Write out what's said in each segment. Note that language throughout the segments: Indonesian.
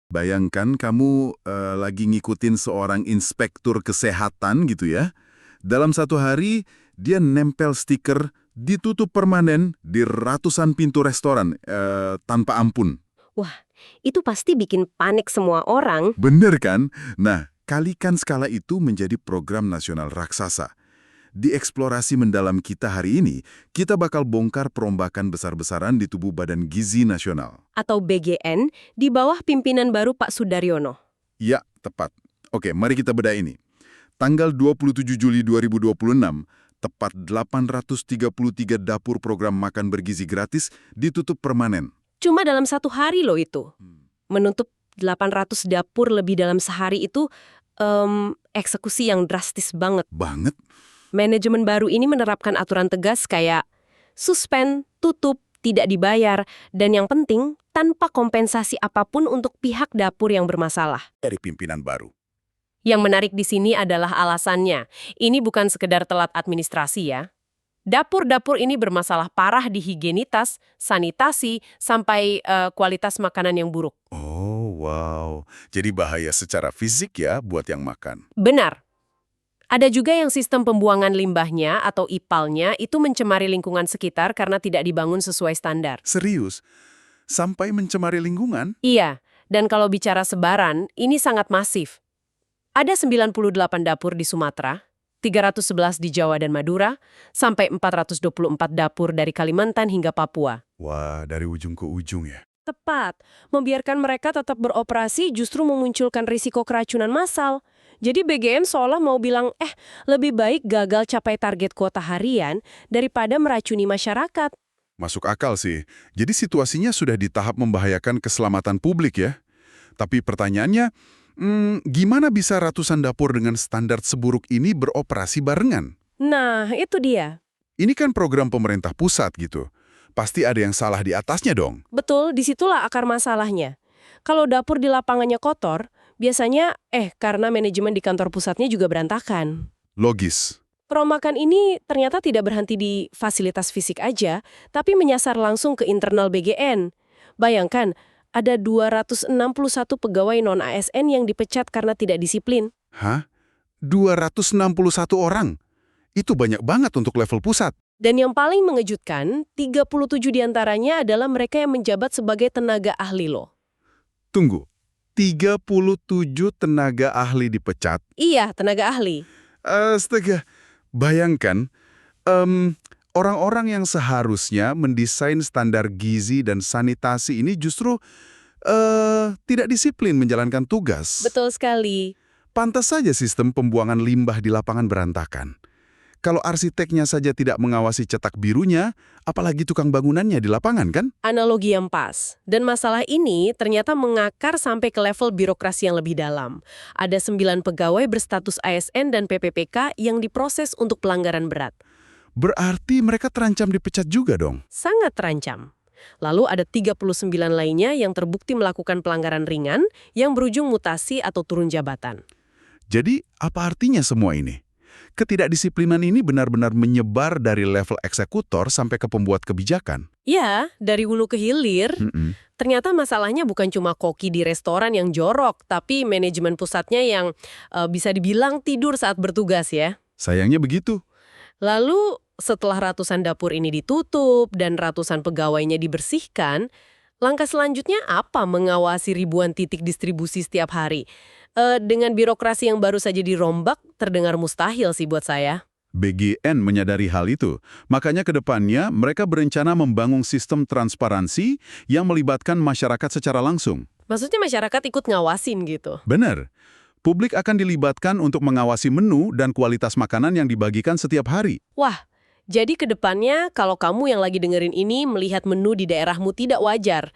Bayangkan kamu lagi ngikutin seorang inspektur kesehatan gitu ya. Dalam satu hari, dia nempel stiker ditutup permanen di ratusan pintu restoran tanpa ampun. Wah, itu pasti bikin panik semua orang. Bener kan? Nah, kalikan skala itu menjadi program nasional raksasa. Di eksplorasi mendalam kita hari ini, kita bakal bongkar perombakan besar-besaran di tubuh Badan Gizi Nasional. Atau BGN di bawah pimpinan baru Pak Sudaryono. Ya, tepat. Oke, mari kita bedah ini. Tanggal 27 Juli 2026, tepat 833 dapur program makan bergizi gratis ditutup permanen. Cuma dalam satu hari loh itu. Menutup 800 dapur lebih dalam sehari itu eksekusi yang drastis banget. Banget. Manajemen baru ini menerapkan aturan tegas kayak suspend, tutup, tidak dibayar, dan yang penting tanpa kompensasi apapun untuk pihak dapur yang bermasalah. Dari pimpinan baru. Yang menarik di sini adalah alasannya. Ini bukan sekedar telat administrasi ya. Dapur-dapur ini bermasalah parah di higienitas, sanitasi, sampai kualitas makanan yang buruk. Oh, wow. Jadi bahaya secara fisik ya buat yang makan. Benar. Ada juga yang sistem pembuangan limbahnya atau IPAL-nya itu mencemari lingkungan sekitar karena tidak dibangun sesuai standar. Serius? Sampai mencemari lingkungan? Iya, dan kalau bicara sebaran, ini sangat masif. Ada 98 dapur di Sumatera, 311 di Jawa dan Madura, sampai 424 dapur dari Kalimantan hingga Papua. Wah, dari ujung ke ujung ya. Tepat, membiarkan mereka tetap beroperasi justru memunculkan risiko keracunan massal. Jadi BGN seolah mau bilang, lebih baik gagal capai target kuota harian daripada meracuni masyarakat. Masuk akal sih. Jadi situasinya sudah di tahap membahayakan keselamatan publik ya. Tapi pertanyaannya, gimana bisa ratusan dapur dengan standar seburuk ini beroperasi barengan? Nah, itu dia. Ini kan program pemerintah pusat gitu. Pasti ada yang salah di atasnya dong. Betul, disitulah akar masalahnya. Kalau dapur di lapangannya kotor, biasanya karena manajemen di kantor pusatnya juga berantakan. Logis. Perombakan ini ternyata tidak berhenti di fasilitas fisik aja, tapi menyasar langsung ke internal BGN. Bayangkan, ada 261 pegawai non-ASN yang dipecat karena tidak disiplin. Hah? 261 orang? Itu banyak banget untuk level pusat. Dan yang paling mengejutkan, 37 diantaranya adalah mereka yang menjabat sebagai tenaga ahli loh. Tunggu, 37 tenaga ahli dipecat? Iya, tenaga ahli. Astaga, bayangkan, orang-orang yang seharusnya mendesain standar gizi dan sanitasi ini justru tidak disiplin menjalankan tugas. Betul sekali. Pantas saja sistem pembuangan limbah di lapangan berantakan. Kalau arsiteknya saja tidak mengawasi cetak birunya, apalagi tukang bangunannya di lapangan kan? Analogi yang pas. Dan masalah ini ternyata mengakar sampai ke level birokrasi yang lebih dalam. Ada 9 pegawai berstatus ASN dan PPPK yang diproses untuk pelanggaran berat. Berarti mereka terancam dipecat juga dong? Sangat terancam. Lalu ada 39 lainnya yang terbukti melakukan pelanggaran ringan yang berujung mutasi atau turun jabatan. Jadi, apa artinya semua ini? Ketidakdisiplinan ini benar-benar menyebar dari level eksekutor sampai ke pembuat kebijakan. Ya, dari hulu ke hilir. Ternyata masalahnya bukan cuma koki di restoran yang jorok, tapi manajemen pusatnya yang bisa dibilang tidur saat bertugas ya. Sayangnya begitu. Lalu, setelah ratusan dapur ini ditutup dan ratusan pegawainya dibersihkan, langkah selanjutnya apa mengawasi ribuan titik distribusi setiap hari? Dengan birokrasi yang baru saja dirombak, terdengar mustahil sih buat saya. BGN menyadari hal itu. Makanya ke depannya mereka berencana membangun sistem transparansi yang melibatkan masyarakat secara langsung. Maksudnya masyarakat ikut ngawasin gitu? Benar. Publik akan dilibatkan untuk mengawasi menu dan kualitas makanan yang dibagikan setiap hari. Wah, jadi ke depannya kalau kamu yang lagi dengerin ini melihat menu di daerahmu tidak wajar,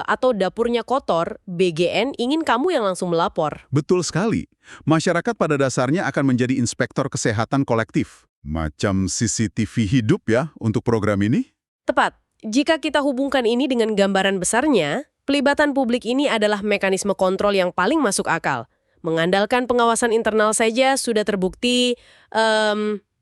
atau dapurnya kotor, BGN ingin kamu yang langsung melapor. Betul sekali. Masyarakat pada dasarnya akan menjadi inspektor kesehatan kolektif. Macam CCTV hidup ya untuk program ini? Tepat. Jika kita hubungkan ini dengan gambaran besarnya, pelibatan publik ini adalah mekanisme kontrol yang paling masuk akal. Mengandalkan pengawasan internal saja sudah terbukti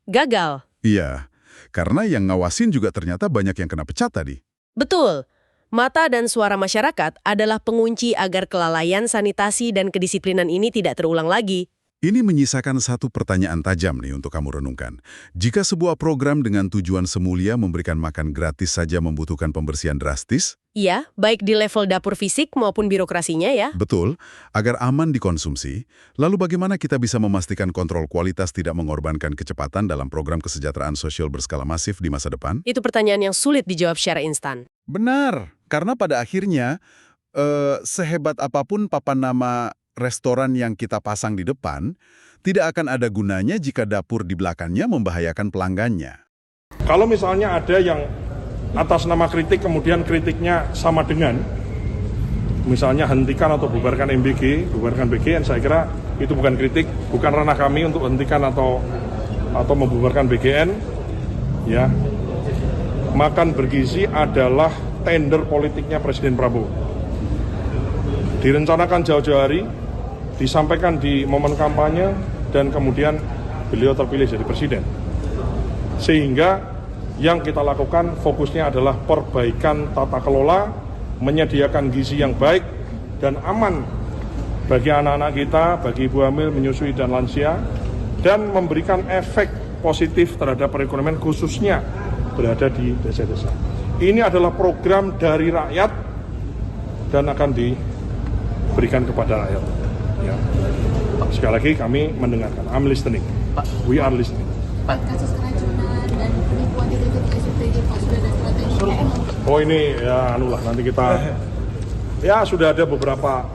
gagal. Iya, karena yang ngawasin juga ternyata banyak yang kena pecat tadi. Betul. Mata dan suara masyarakat adalah pengunci agar kelalaian sanitasi dan kedisiplinan ini tidak terulang lagi. Ini menyisakan satu pertanyaan tajam nih untuk kamu renungkan. Jika sebuah program dengan tujuan semulia memberikan makan gratis saja membutuhkan pembersihan drastis, Iya, baik di level dapur fisik maupun birokrasinya ya. betul, agar aman dikonsumsi, lalu bagaimana kita bisa memastikan kontrol kualitas tidak mengorbankan kecepatan dalam program kesejahteraan sosial berskala masif di masa depan? Itu pertanyaan yang sulit dijawab secara instan. Benar, karena pada akhirnya, sehebat apapun papan nama restoran yang kita pasang di depan, tidak akan ada gunanya jika dapur di belakangnya membahayakan pelanggannya. Kalau misalnya ada yang atas nama kritik, kemudian kritiknya sama dengan, misalnya hentikan atau bubarkan MBG, bubarkan BGN, saya kira itu bukan kritik, bukan ranah kami untuk hentikan atau membubarkan BGN. Ya, makan bergizi adalah tender politiknya Presiden Prabowo. Direncanakan jauh-jauh hari, disampaikan di momen kampanye, dan kemudian beliau terpilih jadi presiden. Sehingga yang kita lakukan fokusnya adalah perbaikan tata kelola, menyediakan gizi yang baik dan aman bagi anak-anak kita, bagi ibu hamil, menyusui, dan lansia, dan memberikan efek positif terhadap perekonomian khususnya berada di desa-desa. Ini adalah program dari rakyat dan akan diberikan kepada rakyat. Ya. Sekali lagi kami mendengarkan. I'm listening. We are listening. Pak, kasus keracunan dan penipuan di SPG Pak sudah ada strategi. Oh ini ya anulah nanti kita ya sudah ada beberapa.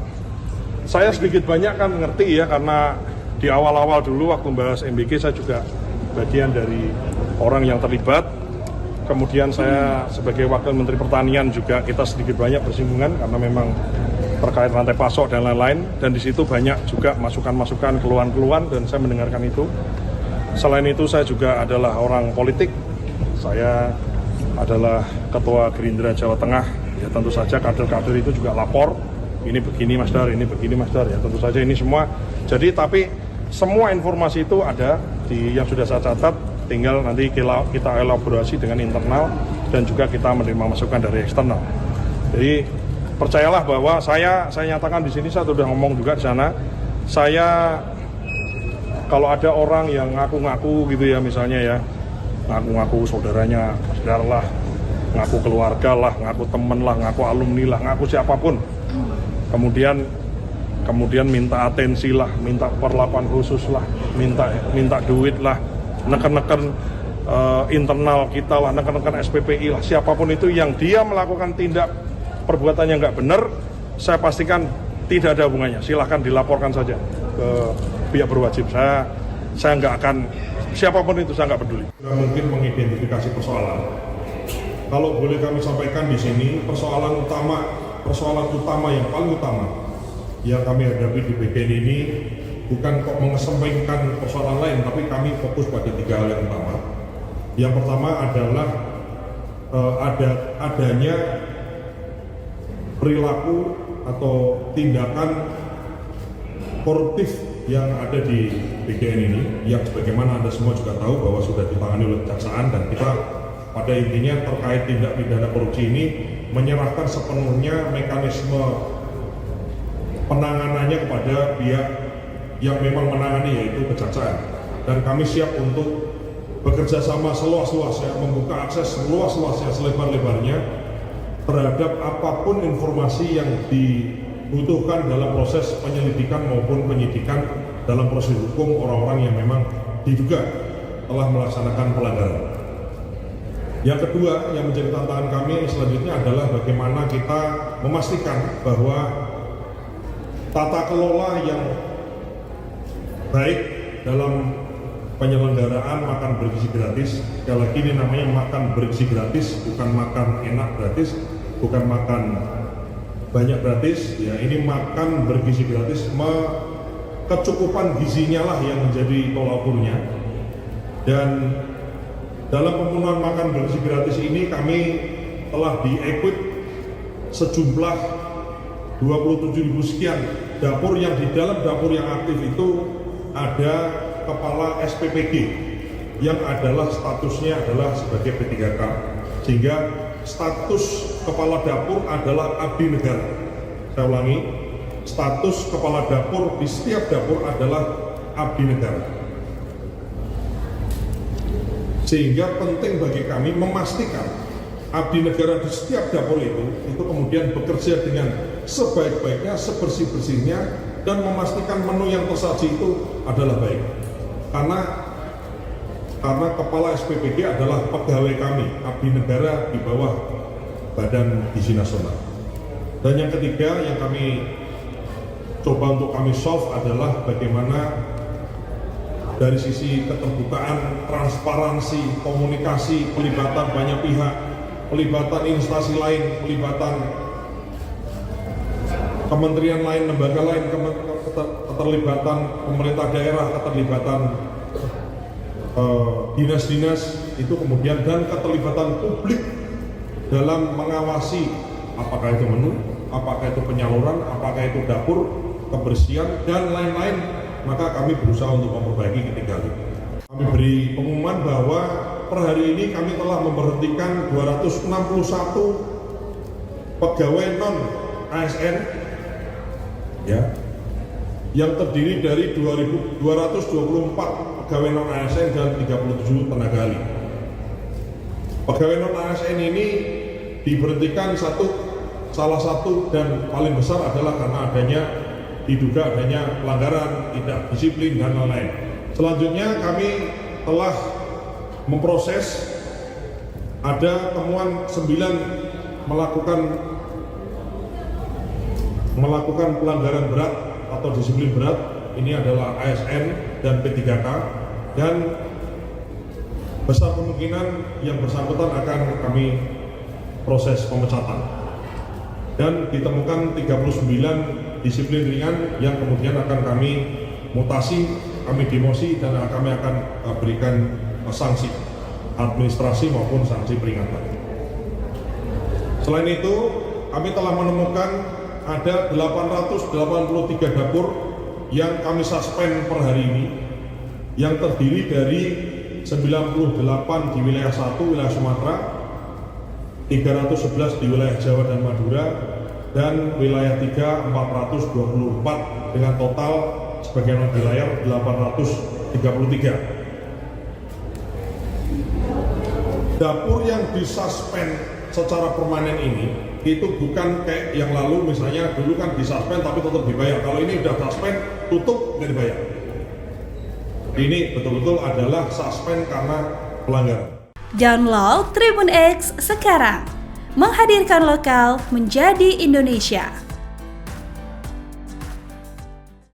Saya sedikit banyak kan ngerti ya karena di awal-awal dulu waktu bahas MBG saya juga bagian dari orang yang terlibat. Kemudian saya sebagai Wakil Menteri Pertanian juga kita sedikit banyak bersinggungan karena memang terkait rantai pasok dan lain-lain, dan di situ banyak juga masukan-masukan, keluhan-keluhan, dan saya mendengarkan itu. Selain itu saya juga adalah orang politik, saya adalah Ketua Gerindra Jawa Tengah, ya tentu saja kader-kader itu juga lapor, ini begini Mas Dar, ini begini Mas Dar, ya tentu saja ini semua. Jadi tapi semua informasi itu ada di yang sudah saya catat, tinggal nanti kita elaborasi dengan internal dan juga kita menerima masukan dari eksternal. Jadi percayalah bahwa saya nyatakan di sini, saya sudah ngomong juga di sana, saya kalau ada orang yang ngaku-ngaku gitu ya, misalnya ya, ngaku-ngaku saudaranya Mas Dar lah, ngaku keluarga lah, ngaku temen lah, ngaku alumni lah, ngaku siapapun, kemudian minta atensi lah, minta perlakuan khusus lah, minta duit lah, neken-neken internal kita lah, neken-neken SPPI lah, siapapun itu yang dia melakukan tindak perbuatan yang nggak benar, saya pastikan tidak ada hubungannya. Silahkan dilaporkan saja ke pihak berwajib. Saya nggak akan, siapapun itu saya nggak peduli. Nggak mungkin mengidentifikasi persoalan. Kalau boleh kami sampaikan di sini, persoalan utama yang paling utama yang kami hadapi di BGN ini bukan kok mengesampingkan persoalan lain, tapi kami fokus pada 3 hal yang utama. Yang pertama adalah adanya perilaku atau tindakan koruptif yang ada di BGN ini, yang sebagaimana Anda semua juga tahu bahwa sudah ditangani oleh kejaksaan, dan kita pada intinya terkait tindak pidana korupsi ini menyerahkan sepenuhnya mekanisme penanganannya kepada pihak yang memang menangani, yaitu kejaksaan. Dan kami siap untuk bekerja sama seluas-luasnya, membuka akses seluas-luasnya, selebar-lebarnya terhadap apapun informasi yang dibutuhkan dalam proses penyelidikan maupun penyidikan dalam proses hukum orang-orang yang memang diduga telah melaksanakan pelanggaran. Yang kedua yang menjadi tantangan kami selanjutnya adalah bagaimana kita memastikan bahwa tata kelola yang baik dalam penyelenggaraan makan bergizi gratis, sekali lagi ini namanya makan bergizi gratis, bukan makan enak gratis, bukan makan banyak gratis, ya ini makan bergizi gratis, kecukupan gizinya lah yang menjadi tolak ukurnya. Dan dalam pemenuhan makan bergizi gratis ini kami telah di-equip sejumlah 27.000 sekian dapur, yang di dalam dapur yang aktif itu ada kepala SPPG yang adalah statusnya adalah sebagai P3K, sehingga status kepala dapur adalah abdi negara. Saya ulangi, status kepala dapur di setiap dapur adalah abdi negara. Sehingga penting bagi kami memastikan abdi negara di setiap dapur itu kemudian bekerja dengan sebaik-baiknya, sebersih-bersihnya, dan memastikan menu yang tersaji itu adalah baik. Karena kepala SPPG adalah pegawai kami, abdi negara di bawah Badan Gizi Nasional. Dan yang ketiga yang kami coba untuk kami solve adalah bagaimana dari sisi keterbukaan, transparansi, komunikasi, pelibatan banyak pihak, pelibatan instansi lain, pelibatan kementerian lain, lembaga lain, keterlibatan pemerintah daerah, keterlibatan dinas-dinas itu kemudian, dan keterlibatan publik dalam mengawasi apakah itu menu, apakah itu penyaluran, apakah itu dapur, kebersihan, dan lain-lain. Maka kami berusaha untuk memperbaiki ketiga itu. Kami beri pengumuman bahwa per hari ini kami telah memberhentikan 261 pegawai non ASN, ya, yang terdiri dari 224 pegawai non ASN dan 37 tenaga ahli. Pegawai non ASN ini diberhentikan salah satu dan paling besar adalah karena diduga adanya pelanggaran, tidak disiplin, dan lain-lain. Selanjutnya kami telah memproses, ada temuan 9 melakukan pelanggaran berat atau disiplin berat. Ini adalah ASN dan P3K, dan besar kemungkinan yang bersangkutan akan kami proses pemecatan. Dan ditemukan 39 disiplin ringan yang kemudian akan kami mutasi, kami demosi, dan kami akan berikan sanksi administrasi maupun sanksi peringatan. Selain itu, kami telah menemukan ada 883 dapur yang kami suspend per hari ini, yang terdiri dari 98 di wilayah 1 wilayah Sumatera, 311 di wilayah Jawa dan Madura, dan wilayah 3 424 dengan total sebagai non wilayah 833. Dapur yang disuspend secara permanen ini itu bukan kayak yang lalu, misalnya dulu kan disuspend tapi tetap dibayar. Kalau ini udah suspend, tutup, nggak dibayar. Ini betul-betul adalah suspend karena pelanggaran. Download Tribun X sekarang, menghadirkan lokal menjadi Indonesia.